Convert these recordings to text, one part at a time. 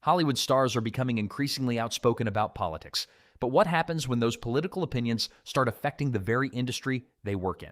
Hollywood stars are becoming increasingly outspoken about politics. But what happens when those political opinions start affecting the very industry they work in?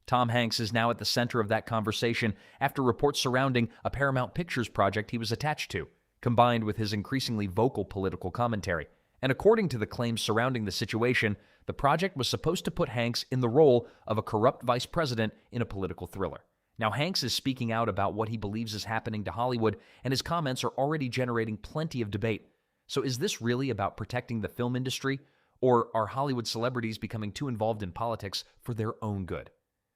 Tom Hanks is now at the center of that conversation after reports surrounding a Paramount Pictures project he was attached to, combined with his increasingly vocal political commentary. And according to the claims surrounding the situation, the project was supposed to put Hanks in the role of a corrupt vice president in a political thriller. Now, Hanks is speaking out about what he believes is happening to Hollywood, and his comments are already generating plenty of debate. So is this really about protecting the film industry, or are Hollywood celebrities becoming too involved in politics for their own good?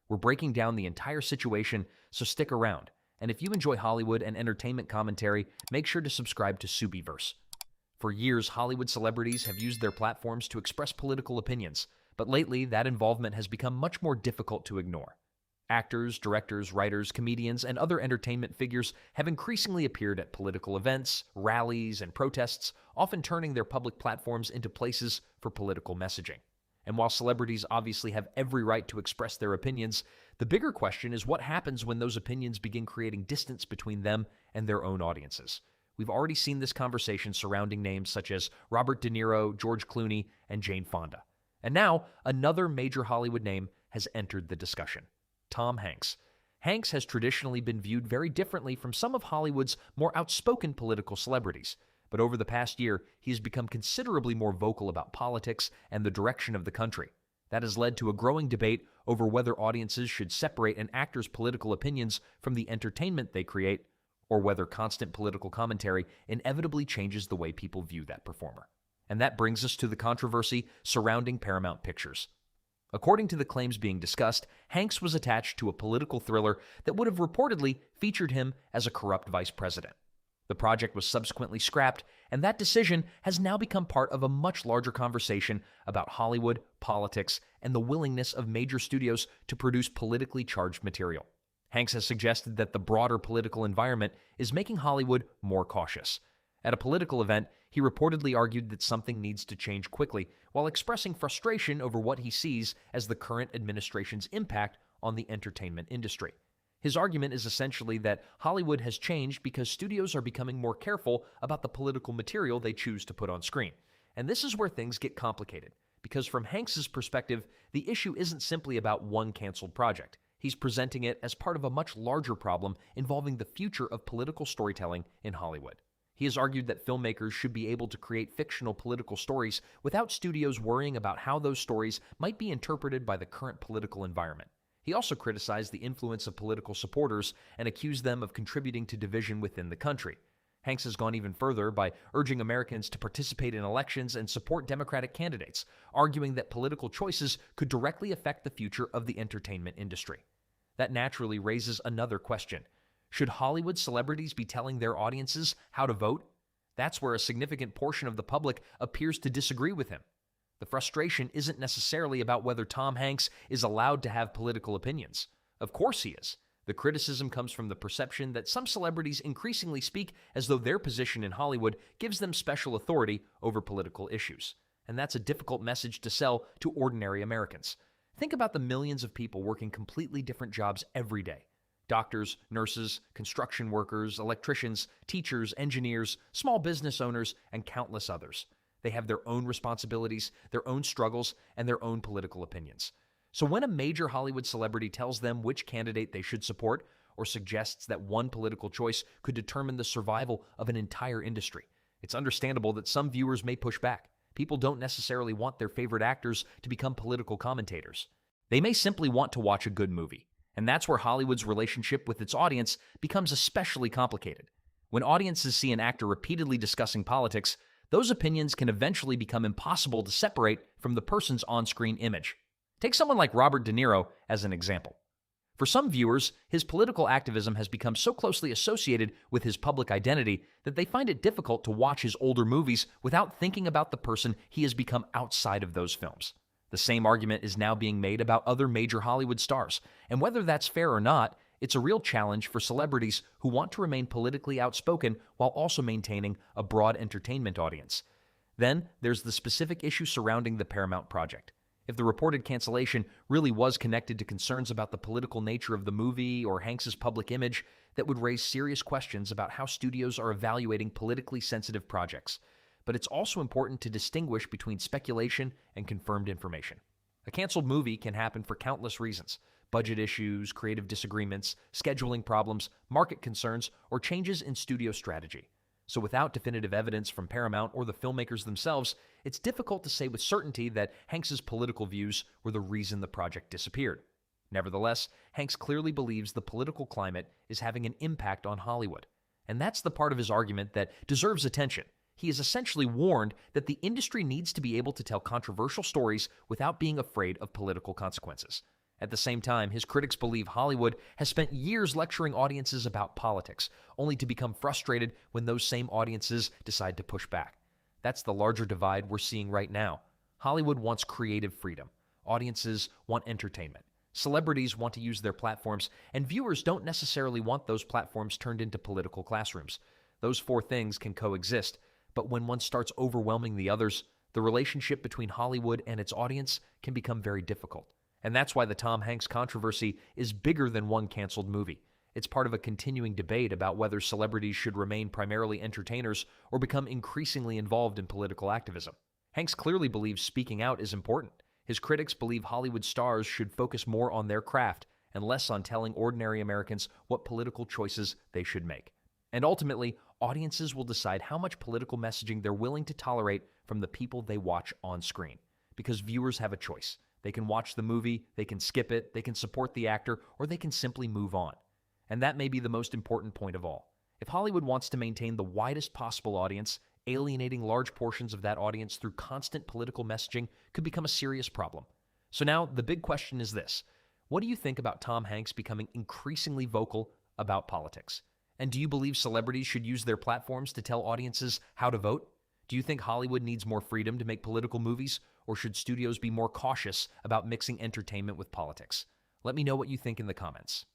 We're breaking down the entire situation, so stick around. And if you enjoy Hollywood and entertainment commentary, make sure to subscribe to SubiiVerse. For years, Hollywood celebrities have used their platforms to express political opinions, but lately that involvement has become much more difficult to ignore. Actors, directors, writers, comedians, and other entertainment figures have increasingly appeared at political events, rallies, and protests, often turning their public platforms into places for political messaging. And while celebrities obviously have every right to express their opinions, the bigger question is what happens when those opinions begin creating distance between them and their own audiences. We've already seen this conversation surrounding names such as Robert De Niro, George Clooney, and Jane Fonda. And now, another major Hollywood name has entered the discussion: Tom Hanks. Hanks has traditionally been viewed very differently from some of Hollywood's more outspoken political celebrities. But over the past year, he has become considerably more vocal about politics and the direction of the country. That has led to a growing debate over whether audiences should separate an actor's political opinions from the entertainment they create, or whether constant political commentary inevitably changes the way people view that performer. And that brings us to the controversy surrounding Paramount Pictures. According to the claims being discussed, Hanks was attached to a political thriller that would have reportedly featured him as a corrupt vice president. The project was subsequently scrapped, and that decision has now become part of a much larger conversation about Hollywood, politics, and the willingness of major studios to produce politically charged material. Hanks has suggested that the broader political environment is making Hollywood more cautious. At a political event, he reportedly argued that something needs to change quickly, while expressing frustration over what he sees as the current administration's impact on the entertainment industry. His argument is essentially that Hollywood has changed because studios are becoming more careful about the political material they choose to put on screen. And this is where things get complicated, because from Hanks's perspective, the issue isn't simply about one canceled project. He's presenting it as part of a much larger problem involving the future of political storytelling in Hollywood. He has argued that filmmakers should be able to create fictional political stories without studios worrying about how those stories might be interpreted by the current political environment. He also criticized the influence of political supporters and accused them of contributing to division within the country. Hanks has gone even further by urging Americans to participate in elections and support Democratic candidates, arguing that political choices could directly affect the future of the entertainment industry. That naturally raises another question. Should Hollywood celebrities be telling their audiences how to vote? That's where a significant portion of the public appears to disagree with him. The frustration isn't necessarily about whether Tom Hanks is allowed to have political opinions. Of course he is. The criticism comes from the perception that some celebrities increasingly speak as though their position in Hollywood gives them special authority over political issues. And that's a difficult message to sell to ordinary Americans. Think about the millions of people working completely different jobs every day. Doctors, nurses, construction workers, electricians, teachers, engineers, small business owners, and countless others. They have their own responsibilities, their own struggles, and their own political opinions. So when a major Hollywood celebrity tells them which candidate they should support, or suggests that one political choice could determine the survival of an entire industry, it's understandable that some viewers may push back. People don't necessarily want their favorite actors to become political commentators. They may simply want to watch a good movie. And that's where Hollywood's relationship with its audience becomes especially complicated. When audiences see an actor repeatedly discussing politics, those opinions can eventually become impossible to separate from the person's on-screen image. Take someone like Robert De Niro as an example. For some viewers, his political activism has become so closely associated with his public identity that they find it difficult to watch his older movies without thinking about the person he has become outside of those films. The same argument is now being made about other major Hollywood stars, and whether that's fair or not, it's a real challenge for celebrities who want to remain politically outspoken while also maintaining a broad entertainment audience. Then, there's the specific issue surrounding the Paramount project. If the reported cancellation really was connected to concerns about the political nature of the movie or Hanks's public image, that would raise serious questions about how studios are evaluating politically sensitive projects. But it's also important to distinguish between speculation and confirmed information. A canceled movie can happen for countless reasons: budget issues, creative disagreements, scheduling problems, market concerns, or changes in studio strategy. So without definitive evidence from Paramount or the filmmakers themselves, it's difficult to say with certainty that Hanks's political views were the reason the project disappeared. Nevertheless, Hanks clearly believes the political climate is having an impact on Hollywood. And that's the part of his argument that deserves attention. He is essentially warned that the industry needs to be able to tell controversial stories without being afraid of political consequences. At the same time, his critics believe Hollywood has spent years lecturing audiences about politics, only to become frustrated when those same audiences decide to push back. That's the larger divide we're seeing right now. Hollywood wants creative freedom. Audiences want entertainment. Celebrities want to use their platforms, and viewers don't necessarily want those platforms turned into political classrooms. Those four things can coexist, but when one starts overwhelming the others, the relationship between Hollywood and its audience can become very difficult. And that's why the Tom Hanks controversy is bigger than one canceled movie. It's part of a continuing debate about whether celebrities should remain primarily entertainers or become increasingly involved in political activism. Hanks clearly believes speaking out is important. His critics believe Hollywood stars should focus more on their craft and less on telling ordinary Americans what political choices they should make. And ultimately, audiences will decide how much political messaging they're willing to tolerate from the people they watch on screen. Because viewers have a choice. They can watch the movie, they can skip it, they can support the actor, or they can simply move on. And that may be the most important point of all. If Hollywood wants to maintain the widest possible audience, alienating large portions of that audience through constant political messaging could become a serious problem. So now, the big question is this: what do you think about Tom Hanks becoming increasingly vocal about politics? And do you believe celebrities should use their platforms to tell audiences how to vote? Do you think Hollywood needs more freedom to make political movies, or should studios be more cautious about mixing entertainment with politics? Let me know what you think in the comments.